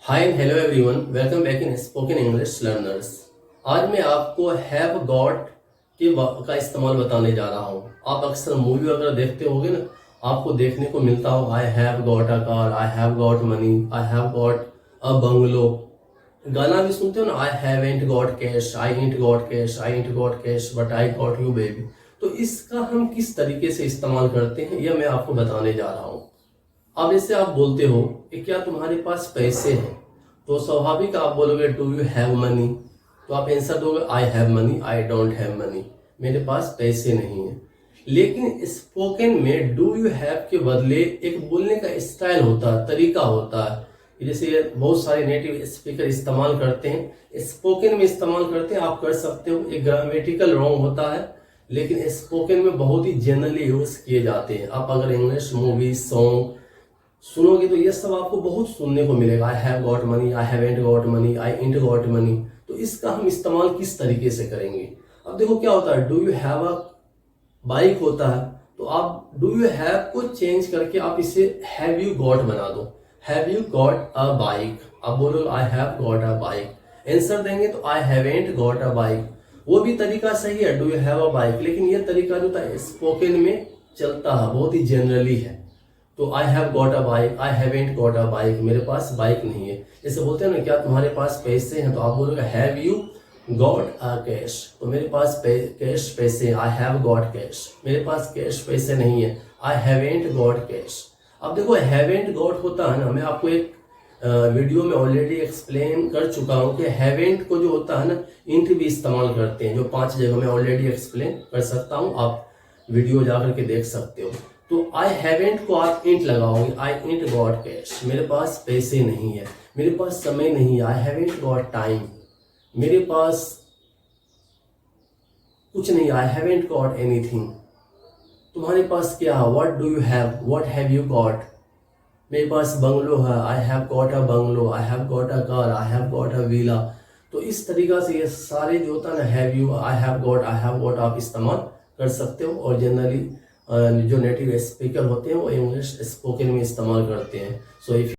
Hi and hello everyone, welcome back in spoken English learners. आज मैं आपको have got का इस्तेमाल बताने जा रहा हूँ। आप अक्सर मूवी वगैरह देखते होगे ना, आपको देखने को मिलता हो I have got a car, I have got money, I have got a bungalow. गाना भी सुनते हो ना, I haven't got cash, I int got cash, I int got cash but I got you baby. तो इसका हम किस तरीके से इस्तेमाल करते हैं यह मैं आपको बताने जा रहा हूँ। अब जैसे आप बोलते हो कि क्या तुम्हारे पास पैसे हैं, तो स्वाभाविक आप बोलोगे डू यू हैव मनी, तो आप आंसर दोगे I have money, I don't have money, मेरे पास पैसे नहीं है। लेकिन स्पोकन में डू यू हैव के बदले एक बोलने का स्टाइल होता है, तरीका होता है। जैसे बहुत सारे नेटिव स्पीकर इस्तेमाल करते हैं, स्पोकन में इस्तेमाल करते हैं, आप कर सकते हो। एक ग्रामेटिकल रॉन्ग होता है, लेकिन स्पोकन में बहुत ही जनरली यूज किए जाते हैं। आप अगर इंग्लिश मूवी सॉन्ग सुनोगे तो ये सब आपको बहुत सुनने को मिलेगा। I have got money, I haven't got money, I int got money. तो इसका हम इस्तेमाल किस तरीके से करेंगे? अब देखो क्या होता है, do you have a bike होता है, तो आप डू यू हैव को चेंज करके आप इसे हैव यू गॉट बना दो। Have you got a bike, आप बोलो I have got a bike. Answer देंगे तो I haven't got a bike. वो भी तरीका सही है, do you have a bike, लेकिन ये तरीका जो था स्पोकन में चलता है, बहुत ही जनरली है। तो I have got a bike, I haven't got a bike, मेरे पास बाइक नहीं है। जैसे बोलते हैं ना, क्या तुम्हारे पास पैसे हैं, तो आप बोलोगे have you got a cash, तो मेरे पास कैश पैसे, आई हैव गॉट कैश, मेरे पास कैश पैसे नहीं है, आई हैवेंट गॉट कैश। अब देखो हैवेंट गॉट होता है ना, मैं आपको एक वीडियो में ऑलरेडी एक्सप्लेन कर चुका हूँ कि हैवेंट को जो होता है ना, इंट भी इस्तेमाल करते हैं, जो 5 जगह में ऑलरेडी एक्सप्लेन कर सकता हूँ, आप वीडियो जाकर के देख सकते हो। तो आई हैवेंट को आप इंट लगाओगे, आई इंट गॉट कैश, मेरे पास पैसे नहीं है, मेरे पास समय नहीं है, आई हैवेंट गॉट टाइम, मेरे पास कुछ नहीं, आई हैवेंट गॉट एनीथिंग। तुम्हारे पास क्या है, what do you have, what have you got. मेरे पास बंगलो है, I have got a bungalow, I have got a car, I have got a villa. तो इस तरीका से ये सारे जो होता है ना, have you, I have got, I have got, आप इस्तेमाल कर सकते हो। और जनरली जो नेटिव स्पीकर होते हैं वो इंग्लिश स्पोकन में इस्तेमाल करते हैं। So if